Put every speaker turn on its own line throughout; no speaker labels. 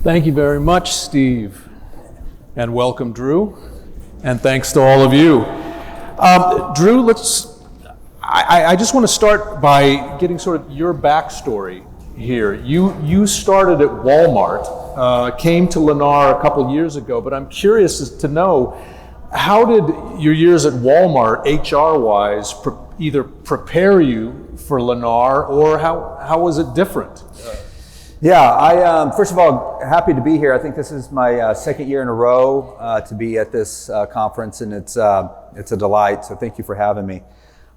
Thank you very much, Steve. And welcome, Drew. And thanks to all of you. Drew, I just want to start by getting sort of your backstory here. You started at Walmart, came to Lennar a couple years ago, but I'm curious as to know, how did your years at Walmart, HR-wise, either prepare you for Lennar, or how was it different?
Yeah, I first of all, happy to be here. I think this is my second year in a row to be at this conference, and it's a delight, so thank you for having me.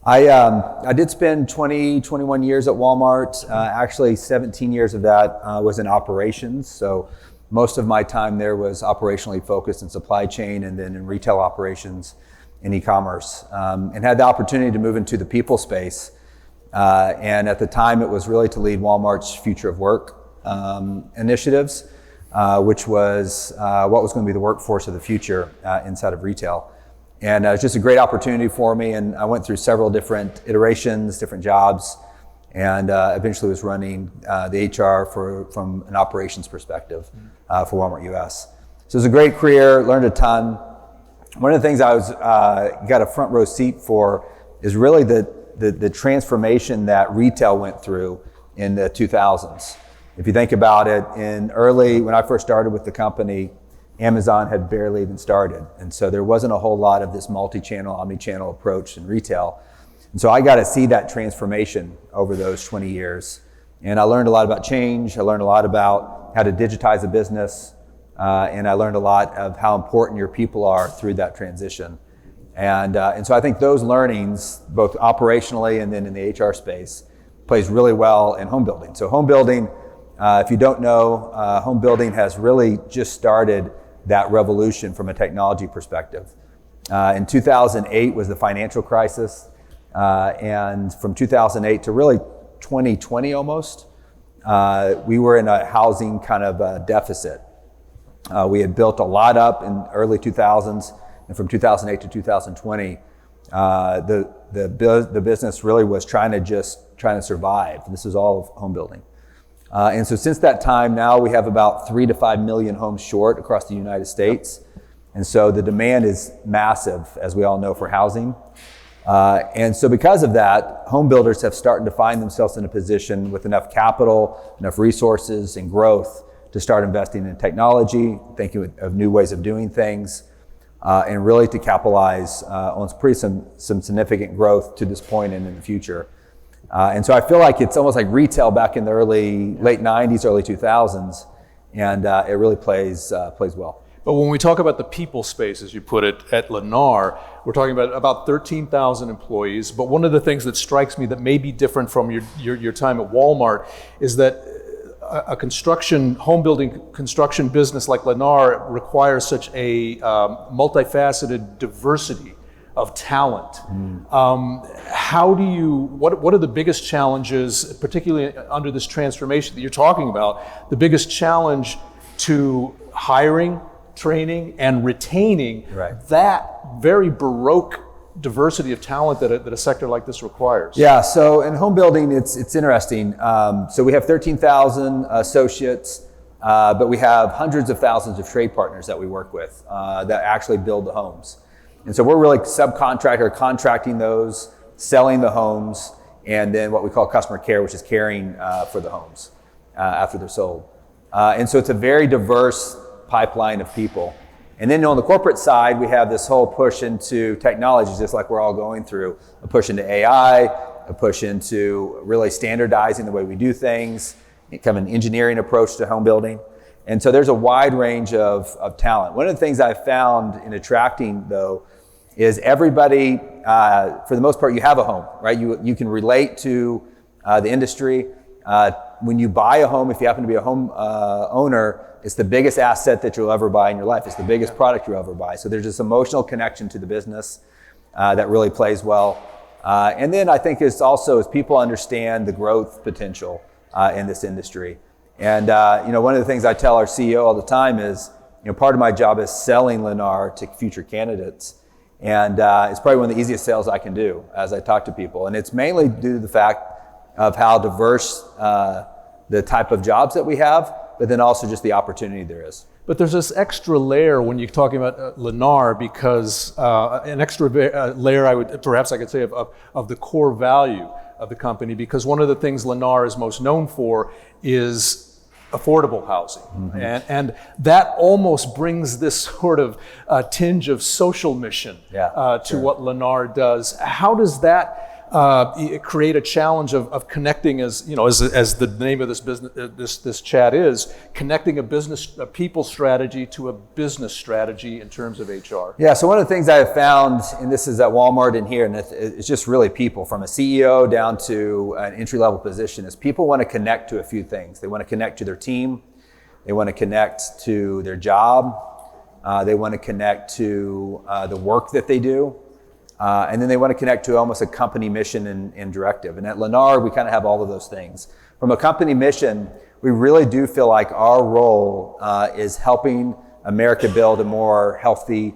I did spend 21 years at Walmart. Actually, 17 years of that was in operations, so most of my time there was operationally focused in supply chain and then in retail operations and e-commerce, and had the opportunity to move into the people space. And at the time, it was really to lead Walmart's future of work initiatives, which was what was going to be the workforce of the future inside of retail. And it was just a great opportunity for me, and I went through several different iterations, different jobs, and eventually was running the HR from an operations perspective for Walmart US. So it was a great career, learned a ton. One of the things I got a front row seat for is really the transformation that retail went through in the 2000s. If you think about it, when I first started with the company, Amazon had barely even started. And so there wasn't a whole lot of this multi-channel, omni-channel approach in retail. And so I got to see that transformation over those 20 years. And I learned a lot about change. I learned a lot about how to digitize a business. And I learned a lot of how important your people are through that transition. And so I think those learnings, both operationally and then in the HR space, plays really well in home building. So home building, if you don't know, home building has really just started that revolution from a technology perspective. In 2008 was the financial crisis, and from 2008 to really 2020 almost, we were in a housing kind of deficit. We had built a lot up in early 2000s, and from 2008 to 2020, the business really was trying to survive. This is all of home building. And so since that time, now we have about 3 to 5 million homes short across the United States. And so the demand is massive, as we all know, for housing. And so because of that, home builders have started to find themselves in a position with enough capital, enough resources and growth to start investing in technology, thinking of new ways of doing things, and really to capitalize on some significant growth to this point and in the future. And so I feel like it's almost like retail back in the late 90s, early 2000s, and it really plays well.
But when we talk about the people space, as you put it, at Lennar, we're talking about 13,000 employees. But one of the things that strikes me that may be different from your time at Walmart is that a home building construction business like Lennar requires such a multifaceted diversity of talent. What are the biggest challenges, particularly under this transformation that you're talking about, the biggest challenge to hiring, training, and retaining that very Baroque diversity of talent that a sector like this requires?
Yeah, so in home building, it's interesting. So we have 13,000 associates, but we have hundreds of thousands of trade partners that we work with that actually build the homes. And so we're really contracting those, selling the homes, and then what we call customer care, which is caring for the homes after they're sold. And so it's a very diverse pipeline of people. And then on the corporate side, we have this whole push into technology, just like we're all going through, a push into AI, a push into really standardizing the way we do things, kind of an engineering approach to home building. And so there's a wide range of talent. One of the things I've found in attracting, though, is everybody, for the most part, you have a home, right? You can relate to the industry. When you buy a home, if you happen to be a home owner, it's the biggest asset that you'll ever buy in your life. It's the biggest product you'll ever buy. So there's this emotional connection to the business that really plays well. And then I think it's also as people understand the growth potential in this industry. And one of the things I tell our CEO all the time is, part of my job is selling Lennar to future candidates. And it's probably one of the easiest sales I can do as I talk to people. And it's mainly due to the fact of how diverse the type of jobs that we have, but then also just the opportunity there is.
But there's this extra layer when you're talking about Lennar, because an extra layer, I could say, of the core value of the company, because one of the things Lennar is most known for is affordable housing. And that almost brings this sort of tinge of social mission to what Lennar does. How does that create a challenge of connecting, as the name of this business, this chat is, connecting a people strategy to a business strategy in terms of HR?
Yeah, so one of the things I have found, and this is at Walmart and here, and it's just really people, from a CEO down to an entry-level position, is people want to connect to a few things. They want to connect to their team. They want to connect to their job. They want to connect to the work that they do. And then they want to connect to almost a company mission and directive. And at Lennar, we kind of have all of those things. From a company mission, we really do feel like our role is helping America build a more healthy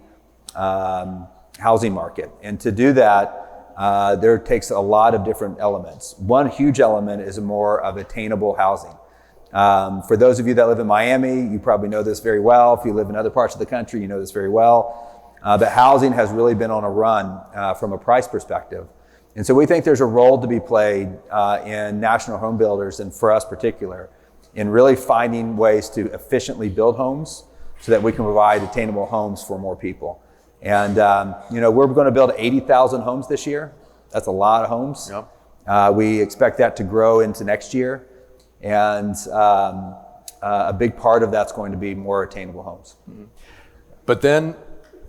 housing market. And to do that, there takes a lot of different elements. One huge element is more of attainable housing. For those of you that live in Miami, you probably know this very well. If you live in other parts of the country, you know this very well. But housing has really been on a run from a price perspective. And so we think there's a role to be played in national home builders, and for us particular, in really finding ways to efficiently build homes so that we can provide attainable homes for more people. And we're going to build 80,000 homes this year. That's a lot of homes. Yep. We expect that to grow into next year. And a big part of that's going to be more attainable homes.
Mm-hmm. But then,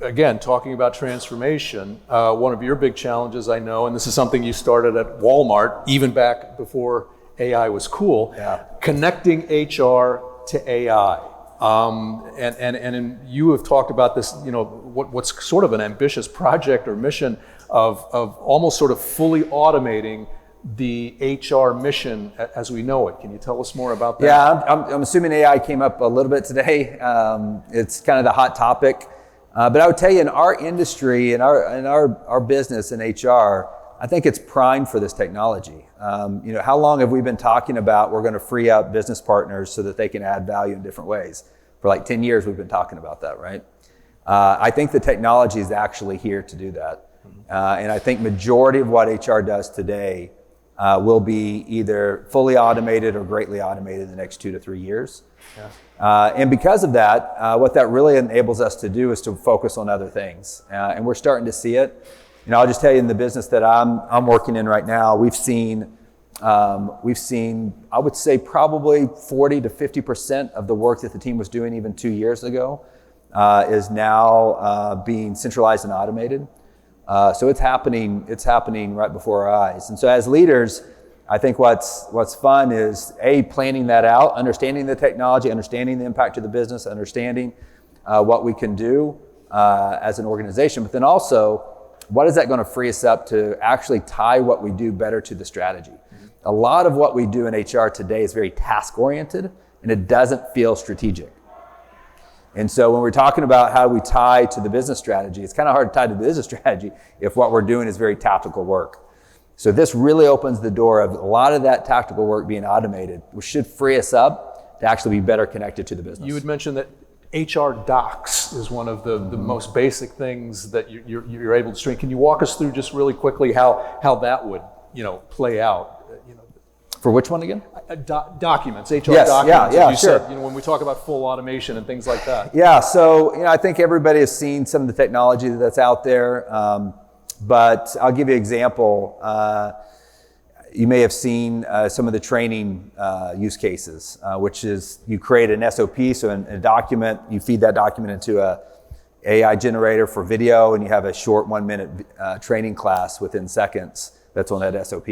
again, talking about transformation, one of your big challenges, I know, and this is something you started at Walmart, even back before AI was cool, connecting HR to AI. And you have talked about this, what's sort of an ambitious project or mission of almost sort of fully automating the HR mission as we know it. Can you tell us more about that?
Yeah, I'm assuming AI came up a little bit today. It's kind of the hot topic. But I would tell you, in our industry, in our business in HR, I think it's primed for this technology. How long have we been talking about we're going to free up business partners so that they can add value in different ways? For like 10 years, we've been talking about that, right? I think the technology is actually here to do that. And I think majority of what HR does today will be either fully automated or greatly automated in the next 2 to 3 years. And because of that, what that really enables us to do is to focus on other things. And we're starting to see it. I'll just tell you, in the business that I'm working in right now, we've seen, I would say, probably 40 to 50% of the work that the team was doing even 2 years ago is now being centralized and automated. So it's happening right before our eyes. And so as leaders, I think what's fun is planning that out, understanding the technology, understanding the impact to the business, understanding what we can do as an organization, but then also, what is that going to free us up to actually tie what we do better to the strategy? Mm-hmm. A lot of what we do in HR today is very task-oriented, and it doesn't feel strategic. And so when we're talking about how we tie to the business strategy, it's kind of hard to tie to the business strategy if what we're doing is very tactical work. So this really opens the door of a lot of that tactical work being automated, which should free us up to actually be better connected to the business.
You had mentioned that HR docs is one of the most basic things that you're able to stream. Can you walk us through just really quickly how that would play out?
For which one again?
Documents, HR
yes,
documents.
Yeah,
you
sure.
said, when we talk about full automation and things like that.
Yeah, so I think everybody has seen some of the technology that's out there, but I'll give you an example. You may have seen some of the training use cases, which is you create an SOP, so in a document, you feed that document into a AI generator for video, and you have a short 1-minute training class within seconds that's on that SOP.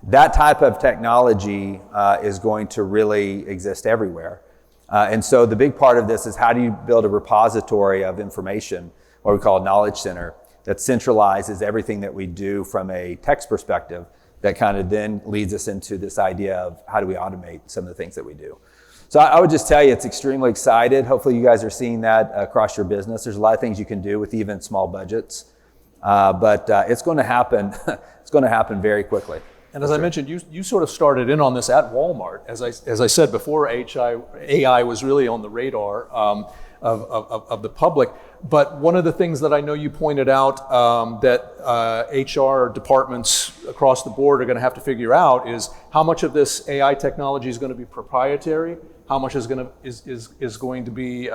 That type of technology is going to really exist everywhere. And so the big part of this is, how do you build a repository of information, what we call a knowledge center, that centralizes everything that we do from a text perspective, that kind of then leads us into this idea of how do we automate some of the things that we do. So I would just tell you, it's extremely excited. Hopefully you guys are seeing that across your business. There's a lot of things you can do with even small budgets, but it's going to happen. It's going to happen very quickly.
And as I mentioned, you sort of started in on this at Walmart. As I said before, AI was really on the radar of the public. But one of the things that I know you pointed out that HR departments across the board are going to have to figure out is how much of this AI technology is going to be proprietary, how much is going to be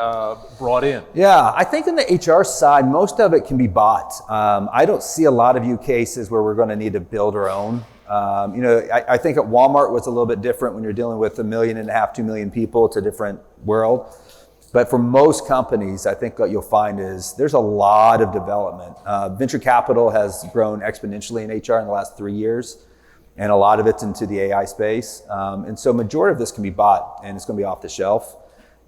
brought in.
Yeah, I think on the HR side, most of it can be bought. I don't see a lot of use cases where we're going to need to build our own. I think at Walmart was a little bit different when you're dealing with 1.5 million, 2 million people. It's a different world. But for most companies, I think what you'll find is there's a lot of development. Venture capital has grown exponentially in HR in the last 3 years, and a lot of it's into the AI space. And so majority of this can be bought, and it's going to be off the shelf.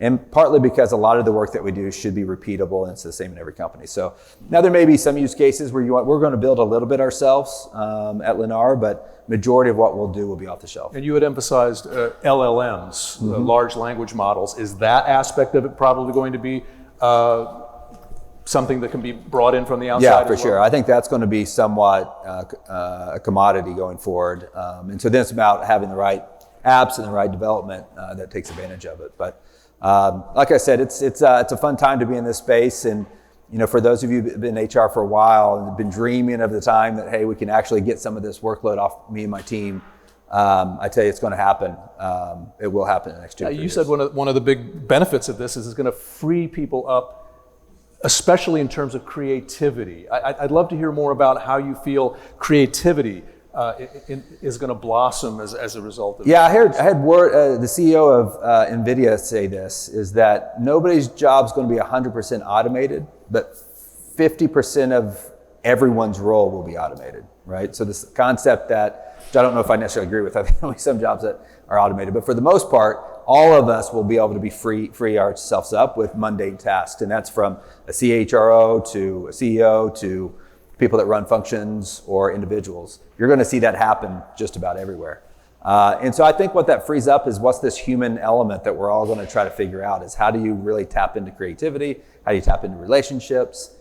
And partly because a lot of the work that we do should be repeatable, and it's the same in every company. So now there may be some use cases where we're going to build a little bit ourselves at Lennar, but majority of what we'll do will be off the shelf.
And you had emphasized LLMs, large language models. Is that aspect of it probably going to be something that can be brought in from the outside?
Yeah, for sure. I think that's going to be somewhat a commodity going forward. And so then it's about having the right apps and the right development that takes advantage of it. But like I said, it's a fun time to be in this space, and for those of you who've been in HR for a while and have been dreaming of the time that, hey, we can actually get some of this workload off me and my team, I tell you, it's going to happen. It will happen in the next 2 years.
You said one of the big benefits of this is it's going to free people up, especially in terms of creativity. I'd love to hear more about how you feel creativity is going to blossom as a result of
it. Yeah, I had word, the CEO of NVIDIA say this, is that nobody's job is going to be 100% automated, but 50% of everyone's role will be automated, right? So this concept that, which I don't know if I necessarily agree with, I think only some jobs that are automated, but for the most part, all of us will be able to be free ourselves up with mundane tasks. And that's from a CHRO to a CEO to people that run functions or individuals. You're going to see that happen just about everywhere. And so I think what that frees up is what's this human element that we're all going to try to figure out is how do you really tap into creativity? How do you tap into relationships?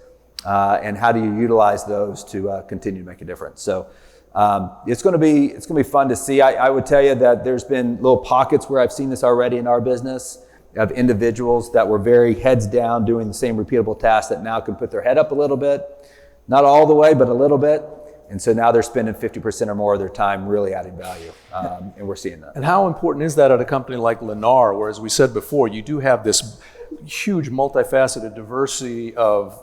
And how do you utilize those to continue to make a difference? So it's going to be fun to see. I would tell you that there's been little pockets where I've seen this already in our business of individuals that were very heads down doing the same repeatable tasks that now can put their head up a little bit. Not all the way, but a little bit. And so now they're spending 50% or more of their time really adding value. And we're seeing that.
And how important is that at a company like Lennar, where, as we said before, you do have this huge multifaceted diversity of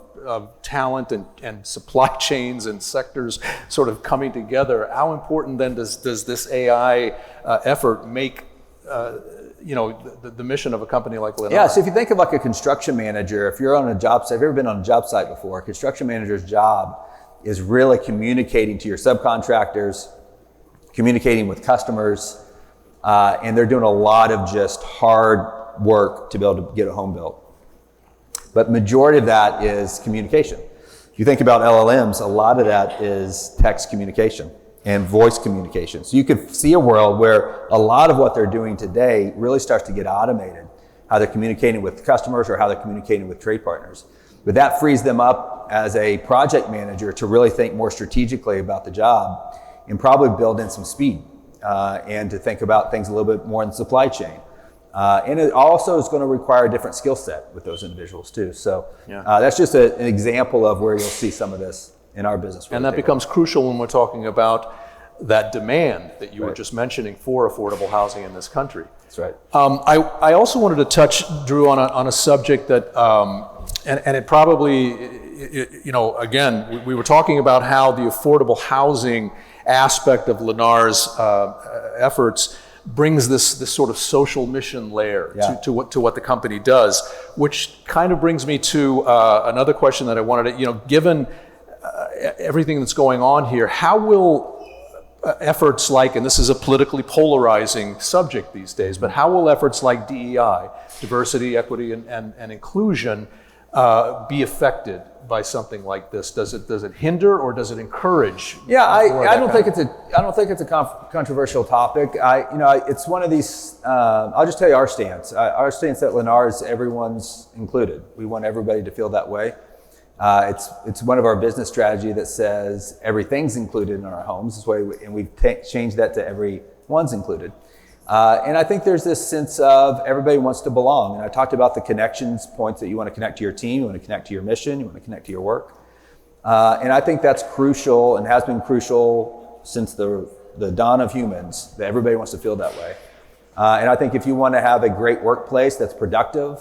talent and supply chains and sectors sort of coming together? How important then does this AI effort make the mission of a company like Lennar?
Yeah, so if you think of like a construction manager, if you're on a job site, if you've ever been on a job site before, a construction manager's job is really communicating to your subcontractors, communicating with customers, and they're doing a lot of just hard work to be able to get a home built. But majority of that is communication. If you think about LLMs, a lot of that is text communication and voice communication. So you could see a world where a lot of what they're doing today really starts to get automated, how they're communicating with customers or how they're communicating with trade partners. But that frees them up as a project manager to really think more strategically about the job and probably build in some speed and to think about things a little bit more in the supply chain. And it also is going to require a different skill set with those individuals too. So that's just an example of where you'll see some of this in our business.
And that becomes crucial when we're talking about that demand that you were just mentioning for affordable housing in this country.
That's right.
I also wanted to touch, Drew, on a subject that, and it probably, again, we were talking about how the affordable housing aspect of Lennar's efforts brings this sort of social mission layer to what the company does, which kind of brings me to another question that I wanted to, given everything that's going on here, how will efforts like, and this is a politically polarizing subject these days, but how will efforts like DEI, diversity, equity, and inclusion, be affected by something like this? Does it hinder or does it encourage?
Yeah, I don't think it's a controversial topic. It's one of these. I'll just tell you our stance. Our stance at Lennar is everyone's included. We want everybody to feel that way. It's one of our business strategy that says everything's included in our homes. This way, and we've changed that to everyone's included. And I think there's this sense of everybody wants to belong. And I talked about the connections points that you want to connect to your team, you want to connect to your mission, you want to connect to your work. And I think that's crucial and has been crucial since the dawn of humans, that everybody wants to feel that way. And I think if you want to have a great workplace that's productive,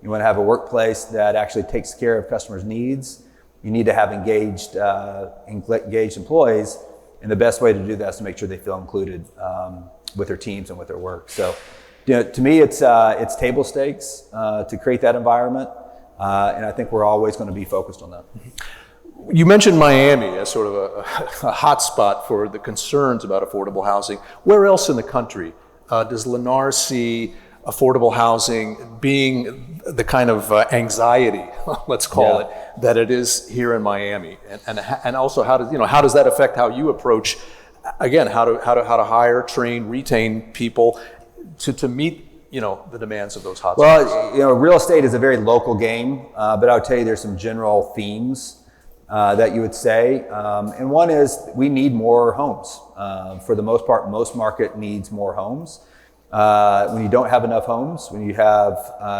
you want to have a workplace that actually takes care of customers' needs, you need to have engaged employees. And the best way to do that is to make sure they feel included with their teams and with their work. So, to me, it's table stakes to create that environment. And I think we're always going to be focused on that.
You mentioned Miami as sort of a hot spot for the concerns about affordable housing. Where else in the country does Lennar see affordable housing being the kind of anxiety, let's call it, that it is here in Miami? And also, how does that affect how you approach, again, how to hire, train, retain people to meet the demands of those hotspots?
Well, real estate is a very local game, but I would tell you there's some general themes that you would say. And one is we need more homes. For the most part, most market needs more homes. When you don't have enough homes, when you have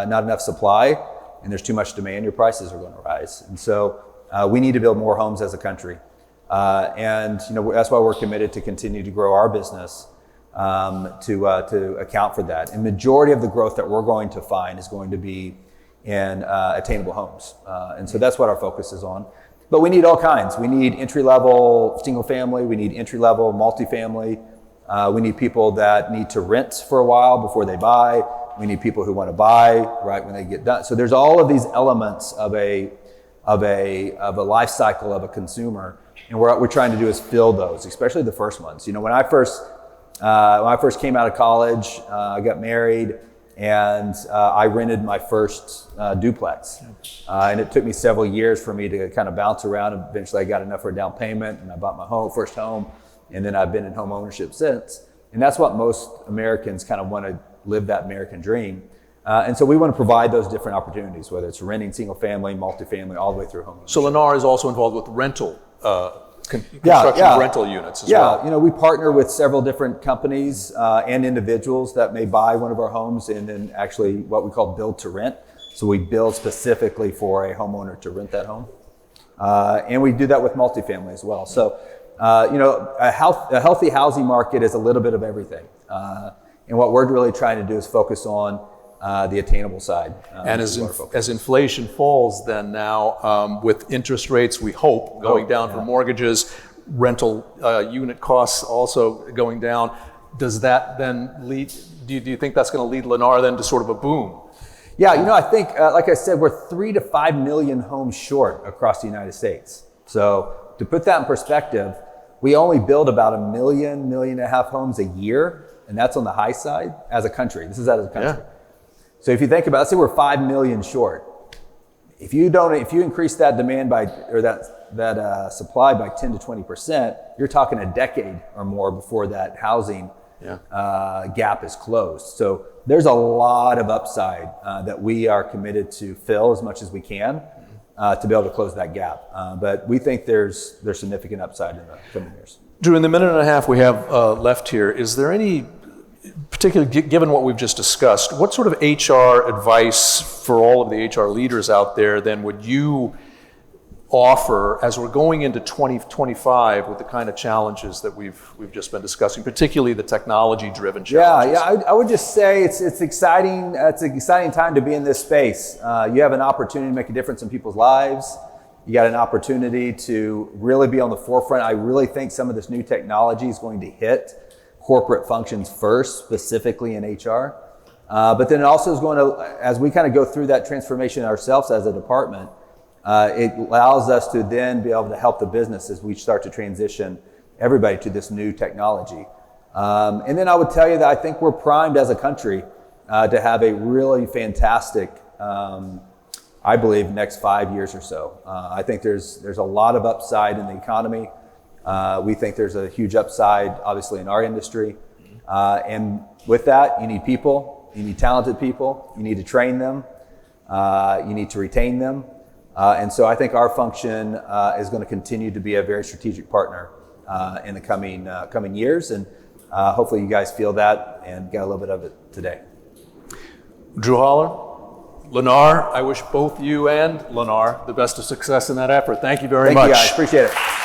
not enough supply and there's too much demand, your prices are going to rise. And so we need to build more homes as a country. And that's why we're committed to continue to grow our business to account for that. And majority of the growth that we're going to find is going to be in attainable homes. And so that's what our focus is on. But we need all kinds. We need entry-level single family. We need entry-level multifamily. We need people that need to rent for a while before they buy. We need people who want to buy right when they get done. So there's all of these elements of a life cycle of a consumer, and what we're trying to do is fill those, especially the first ones. When I first came out of college, I got married, and I rented my first duplex. And it took me several years for me to kind of bounce around. And eventually I got enough for a down payment, and I bought my first home. And then I've been in home ownership since. And that's what most Americans kind of want to live, that American dream. And so we want to provide those different opportunities, whether it's renting single family, multifamily, all the way through home ownership.
So Lennar is also involved with rental, construction of rental units as well.
Yeah, we partner with several different companies and individuals that may buy one of our homes and then actually what we call build to rent. So we build specifically for a homeowner to rent that home. And we do that with multifamily as well. So, a healthy housing market is a little bit of everything. And what we're really trying to do is focus on the attainable side.
And as inflation falls then now, with interest rates, we hope, going down for mortgages, rental unit costs also going down, does that then lead, do you think that's going to lead Lennar then to sort of a boom?
Yeah, I think, like I said, we're 3 to 5 million homes short across the United States. So to put that in perspective, we only build about 1.5 million homes a year, and that's on the high side as a country. This is as a country. Yeah. So if you think about it, let's say we're 5 million short. If you increase that demand that supply by 10 to 20%, you're talking a decade or more before that housing gap is closed. So there's a lot of upside that we are committed to fill as much as we can to be able to close that gap. But we think there's significant upside in the coming years.
Drew, in the minute and a half we have left here, is there any, particularly given what we've just discussed, what sort of HR advice for all of the HR leaders out there then would you offer as we're going into 2025 with the kind of challenges that we've just been discussing, particularly the technology-driven challenges?
I would just say it's exciting. It's an exciting time to be in this space. You have an opportunity to make a difference in people's lives. You got an opportunity to really be on the forefront. I really think some of this new technology is going to hit corporate functions first, specifically in HR. But then it also is going to, as we kind of go through that transformation ourselves as a department, it allows us to then be able to help the business as we start to transition everybody to this new technology. And then I would tell you that I think we're primed as a country to have a really fantastic, I believe, next 5 years or so. I think there's a lot of upside in the economy. We think there's a huge upside, obviously, in our industry. And with that, you need people, you need talented people, you need to train them, you need to retain them. And so I think our function is going to continue to be a very strategic partner in the coming years. And hopefully you guys feel that and got a little bit of it today.
Drew Holler, Lennar, I wish both you and Lennar the best of success in that effort. Thank you very much.
Thank you guys, appreciate it.